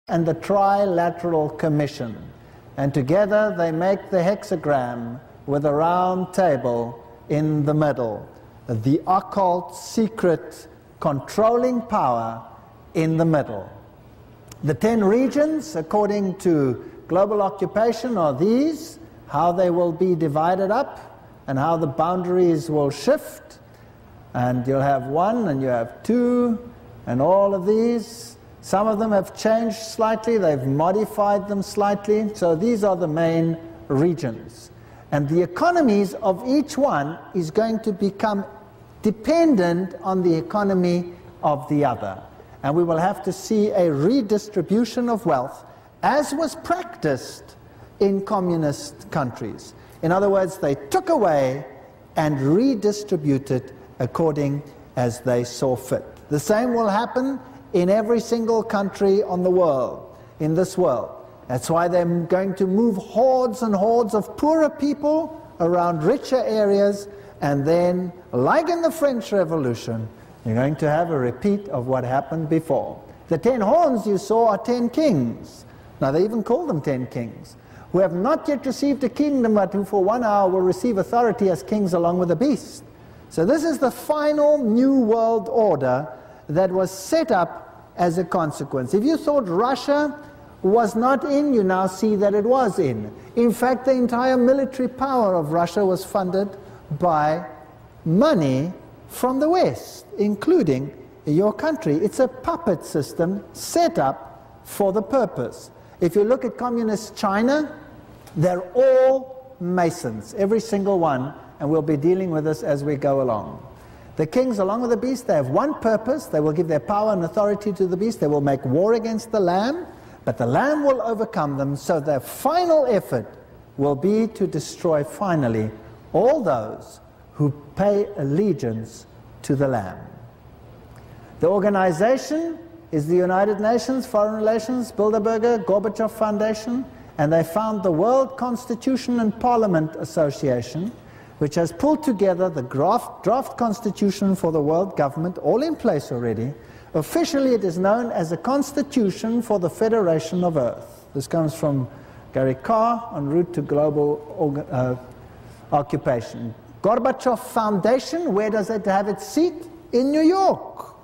and the Trilateral Commission. And together they make the hexagram with a round table in the middle. The occult, secret, controlling power in the middle. The 10 regions, according to global occupation, are these, how they will be divided up and how the boundaries will shift. And you'll have 1 and you have 2 and all of these. Some of them have changed slightly, they've modified them slightly. So these are the main regions. And the economies of each one is going to become dependent on the economy of the other. And we will have to see a redistribution of wealth as was practiced in communist countries. In other words, they took away and redistributed according as they saw fit. The same will happen in every single country on the world, in this world. That's why they're going to move hordes and hordes of poorer people around richer areas, and then, like in the French Revolution, you're going to have a repeat of what happened before. The 10 horns you saw are 10 kings. Now they even call them 10 kings, who have not yet received a kingdom, but who for 1 hour will receive authority as kings along with the beast. So this is the final new world order that was set up as a consequence. If you thought Russia was not in, you now see that it was in. In fact, the entire military power of Russia was funded by money from the West, including your country. It's a puppet system set up for the purpose. If you look at communist China, they're all Masons, every single one, and we'll be dealing with this as we go along. The kings, along with the beast, they have one purpose. They will give their power and authority to the beast. They will make war against the Lamb, but the Lamb will overcome them, so their final effort will be to destroy finally all those who pay allegiance to the Lamb. The organization is the United Nations, Foreign Relations, Bilderberger, Gorbachev Foundation, and they found the World Constitution and Parliament Association, which has pulled together the draft constitution for the world government, all in place already. Officially it is known as a Constitution for the Federation of Earth. This comes from Gary Carr, En route to global occupation. Gorbachev Foundation, where does it have its seat? In New York.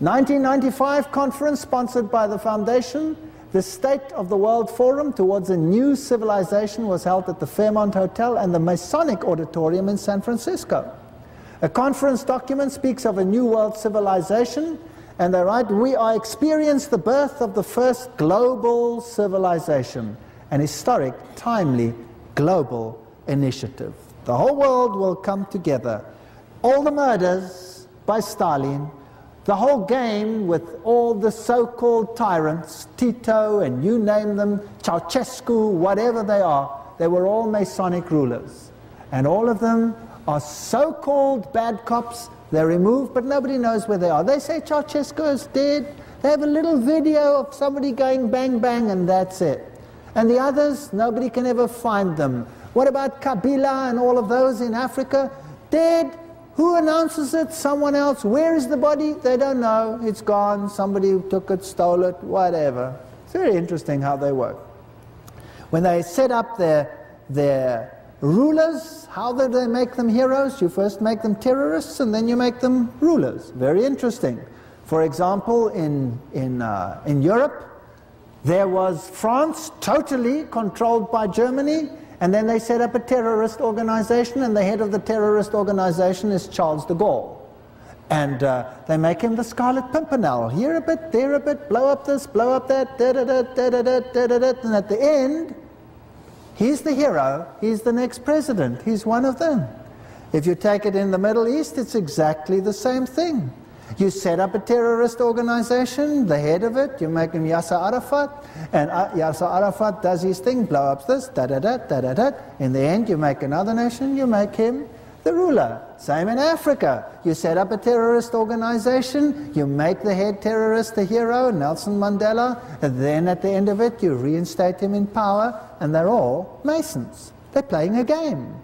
1995 conference sponsored by the foundation. The State of the World Forum towards a new civilization was held at the Fairmont Hotel and the Masonic Auditorium in San Francisco. A conference document speaks of a new world civilization, and they write, "We are experiencing the birth of the first global civilization, an historic, timely, global initiative." The whole world will come together. All the murders by Stalin, the whole game with all the so-called tyrants, Tito and you name them, Ceausescu, whatever they were all Masonic rulers. And all of them are so-called bad cops. They're removed, but nobody knows where they are. They say Ceausescu is dead. They have a little video of somebody going bang bang and that's it. And the others, nobody can ever find them. What about Kabila and all of those in Africa? Dead. Who announces it? Someone else. Where is the body? They don't know. It's gone. Somebody took it, stole it, whatever. It's very interesting how they work. When they set up their rulers, how do they make them heroes? You first make them terrorists and then you make them rulers. Very interesting. For example, in Europe, there was France totally controlled by Germany, and then they set up a terrorist organization, and the head of the terrorist organization is Charles de Gaulle. And they make him the Scarlet Pimpernel. Here a bit, there a bit, blow up this, blow up that, da-da-da, da-da-da, da-da-da. And at the end, he's the hero, he's the next president, he's one of them. If you take it in the Middle East, it's exactly the same thing. You set up a terrorist organization, the head of it, you make him Yasser Arafat, and Yasser Arafat does his thing, blow up this, da-da-da, da-da-da. In the end, you make another nation, you make him the ruler. Same in Africa. You set up a terrorist organization, you make the head terrorist the hero, Nelson Mandela, and then at the end of it, you reinstate him in power, and they're all Masons. They're playing a game.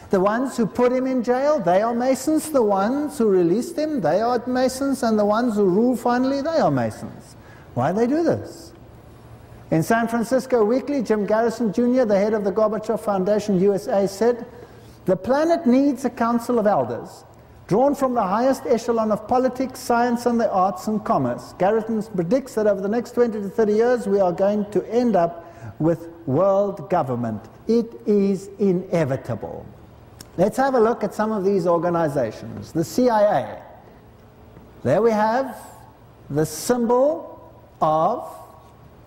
The ones who put him in jail, they are Masons. The ones who released him, they are Masons. And the ones who rule finally, they are Masons. Why do they do this? In San Francisco Weekly, Jim Garrison Jr., the head of the Gorbachev Foundation USA, said, "The planet needs a council of elders, drawn from the highest echelon of politics, science, and the arts and commerce." Garrison predicts that over the next 20 to 30 years, we are going to end up with world government. It is inevitable. Let's have a look at some of these organizations. The CIA. There we have the symbol of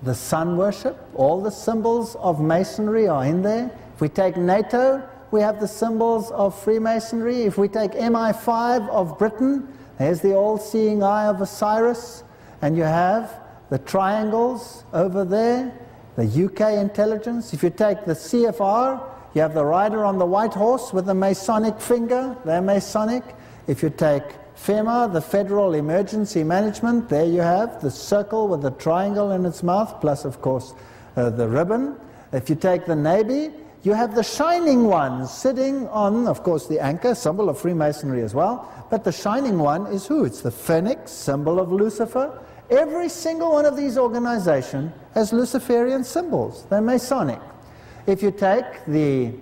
the sun worship. All the symbols of Masonry are in there. If we take NATO, we have the symbols of Freemasonry. If we take MI5 of Britain, there's the all-seeing eye of Osiris, and you have the triangles over there, the UK intelligence. If you take the CFR, you have the rider on the white horse with the Masonic finger, they're Masonic. If you take FEMA, the Federal Emergency Management, there you have the circle with the triangle in its mouth, plus of course the ribbon. If you take the Navy, you have the shining one sitting on, of course, the anchor, symbol of Freemasonry as well, but the shining one is who? It's the Phoenix, symbol of Lucifer. Every single one of these organizations has Luciferian symbols. They're Masonic. If you take the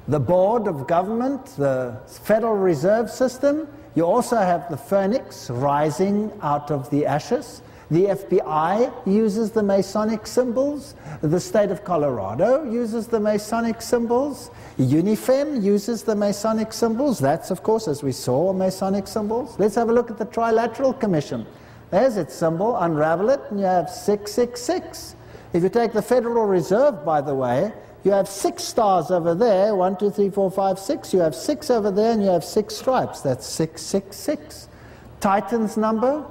board of government, the Federal Reserve System, you also have the Phoenix rising out of the ashes. The FBI uses the Masonic symbols. The state of Colorado uses the Masonic symbols. UNIFEM uses the Masonic symbols. That's, of course, as we saw, Masonic symbols. Let's have a look at the Trilateral Commission. There's its symbol. Unravel it, and you have 666. If you take the Federal Reserve, by the way, you have 6 stars over there, 1, 2, 3, 4, 5, 6. You have 6 over there, and you have 6 stripes. That's 666. Titan's number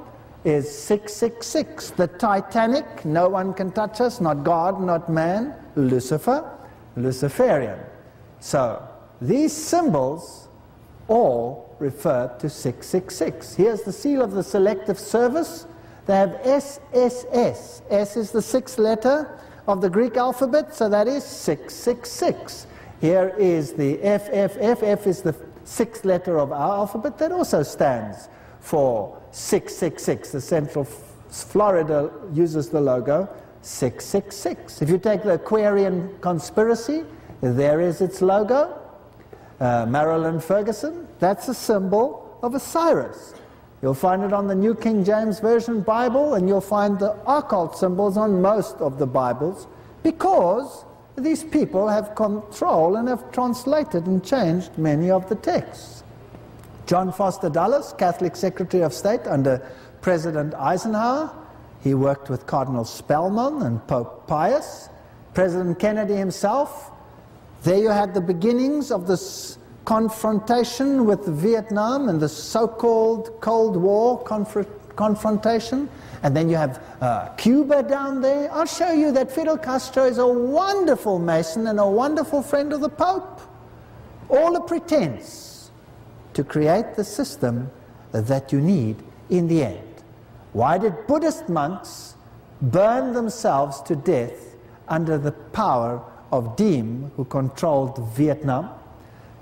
is 666. The Titanic, no one can touch us, not God, not man. Lucifer, Luciferian. So these symbols all refer to 666. Here's the seal of the Selective Service. They have SSS. S is the 6th letter of the Greek alphabet, so that is 666. Here is the FFF. F is the 6th letter of our alphabet. That also stands for 666. The Central Florida uses the logo 666. If you take the Aquarian Conspiracy, there is its logo. Marilyn Ferguson, that's a symbol of Osiris. You'll find it on the New King James Version Bible, and you'll find the occult symbols on most of the Bibles, because these people have control and have translated and changed many of the texts. John Foster Dulles, Catholic Secretary of State under President Eisenhower. He worked with Cardinal Spellman and Pope Pius. President Kennedy himself. There you had the beginnings of this confrontation with Vietnam and the so-called Cold War confrontation. And then you have Cuba down there. I'll show you that Fidel Castro is a wonderful Mason and a wonderful friend of the Pope. All a pretense to create the system that you need in the end. Why did Buddhist monks burn themselves to death under the power of Diem, who controlled Vietnam?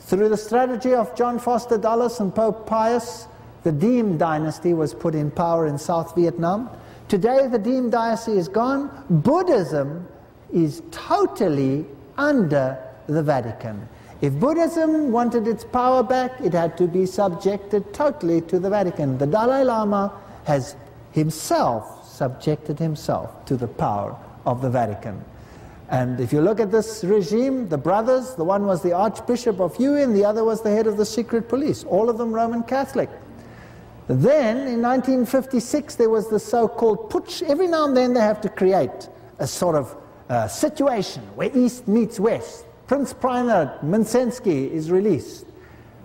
Through the strategy of John Foster Dulles and Pope Pius, the Diem dynasty was put in power in South Vietnam. Today the Diem dynasty is gone. Buddhism is totally under the Vatican. If Buddhism wanted its power back, it had to be subjected totally to the Vatican. The Dalai Lama has himself subjected himself to the power of the Vatican. And if you look at this regime, the brothers, the one was the Archbishop of Huin, the other was the head of the secret police, all of them Roman Catholic. Then, in 1956, there was the so-called putsch. Every now and then they have to create a sort of situation where East meets West. Prince Primate Mincensky is released.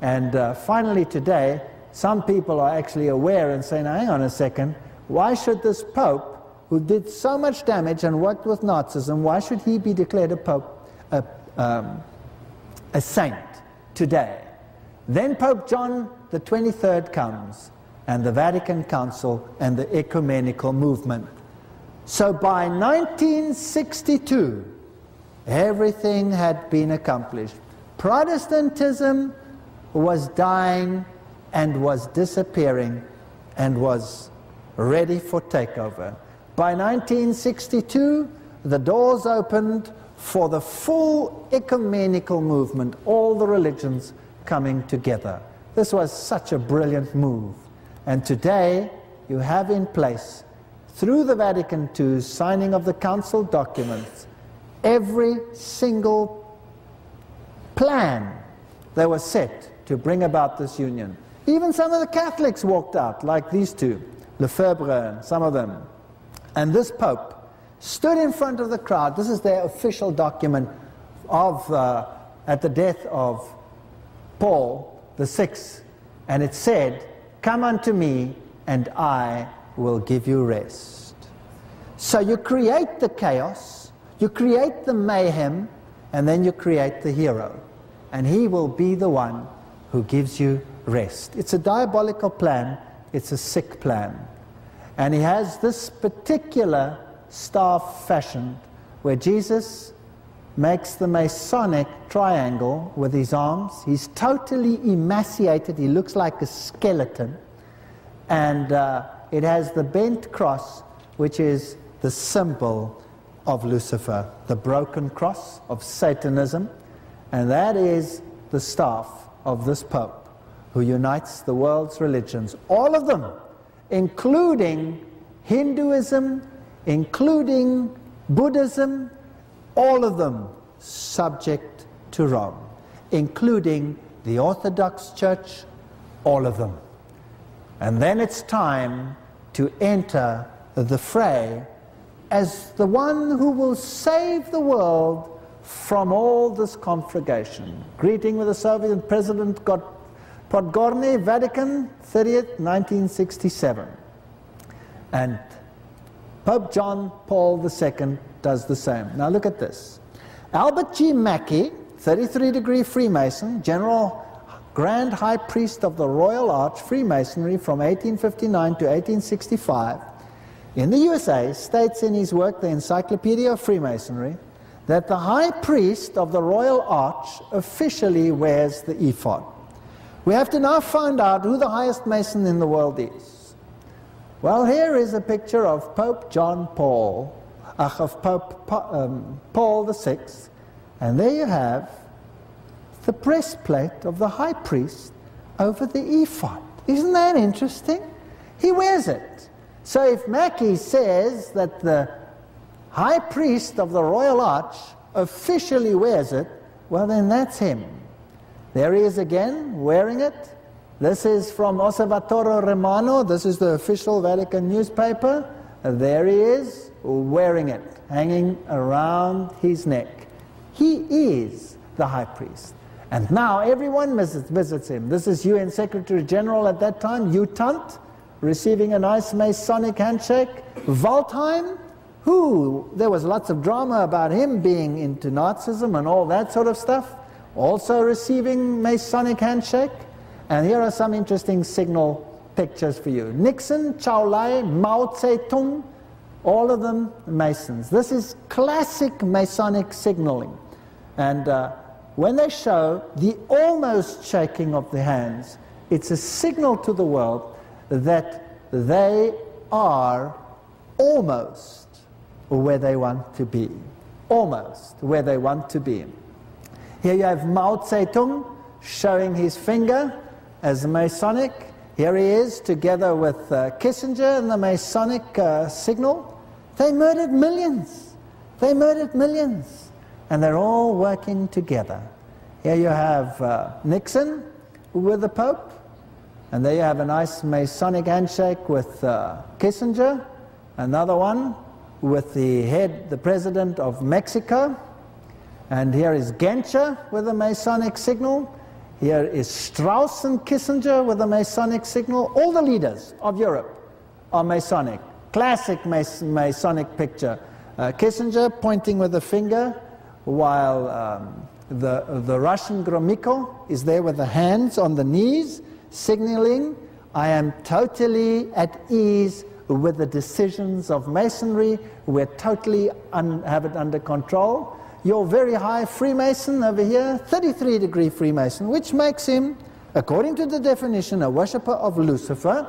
And finally today, some people are actually aware and saying, hang on a second, why should this Pope, who did so much damage and worked with Nazism, why should he be declared a Pope, a saint today? Then Pope John the 23rd comes, and the Vatican Council and the ecumenical movement. So by 1962, everything had been accomplished. Protestantism was dying and was disappearing and was ready for takeover. By 1962, the doors opened for the full ecumenical movement, all the religions coming together. This was such a brilliant move. And today, you have in place, through the Vatican II signing of the Council documents, every single plan that was set to bring about this union. Even some of the Catholics walked out, like these two, Lefebvre and some of them. And this Pope stood in front of the crowd. This is their official document of, at the death of Paul VI. And it said, "Come unto me, and I will give you rest." So you create the chaos, you create the mayhem, and then you create the hero. And he will be the one who gives you rest. It's a diabolical plan. It's a sick plan. And he has this particular staff fashioned where Jesus makes the Masonic triangle with his arms. He's totally emaciated. He looks like a skeleton. And it has the bent cross, which is the symbol of Lucifer, the broken cross of Satanism. And that is the staff of this Pope, who unites the world's religions, all of them, including Hinduism, including Buddhism, all of them subject to Rome, including the Orthodox Church, all of them. And then it's time to enter the fray as the one who will save the world from all this conflagration. Greeting with the Soviet President Podgorny, Vatican, 30th, 1967. And Pope John Paul II does the same. Now look at this. Albert G. Mackey, 33-degree Freemason, General Grand High Priest of the Royal Arch Freemasonry from 1859 to 1865, in the USA, states in his work, The Encyclopedia of Freemasonry, that the High Priest of the Royal Arch officially wears the ephod. We have to now find out who the highest Mason in the world is. Well, here is a picture of Pope Paul VI, and there you have the breastplate of the High Priest over the ephod. Isn't that interesting? He wears it. So if Mackey says that the High Priest of the Royal Arch officially wears it, well then that's him. There he is again, wearing it. This is from Osservatore Romano. This is the official Vatican newspaper. There he is, wearing it, hanging around his neck. He is the High Priest. And now everyone visits him. This is UN Secretary General at that time, Utant, receiving a nice Masonic handshake. Waldheim, who, there was lots of drama about him being into Nazism and all that sort of stuff, also receiving Masonic handshake. And here are some interesting signal pictures for you. Nixon, Chao Lai, Mao Zedong, all of them Masons. This is classic Masonic signaling. And when they show the almost shaking of the hands, it's a signal to the world that they are almost where they want to be. Almost where they want to be. Here you have Mao Zedong showing his finger as Masonic. Here he is together with Kissinger in the Masonic signal. They murdered millions. They murdered millions. And they're all working together. Here you have Nixon with the Pope. And there you have a nice Masonic handshake with Kissinger. Another one with the President of Mexico. And here is Genscher with a Masonic signal. Here is Strauss and Kissinger with a Masonic signal. All the leaders of Europe are Masonic. Classic Masonic picture. Kissinger pointing with a finger, while the Russian Gromyko is there with the hands on the knees, signaling, I am totally at ease with the decisions of Masonry. We're totally have it under control. Your very high Freemason over here, 33-degree Freemason, which makes him, according to the definition, a worshipper of Lucifer.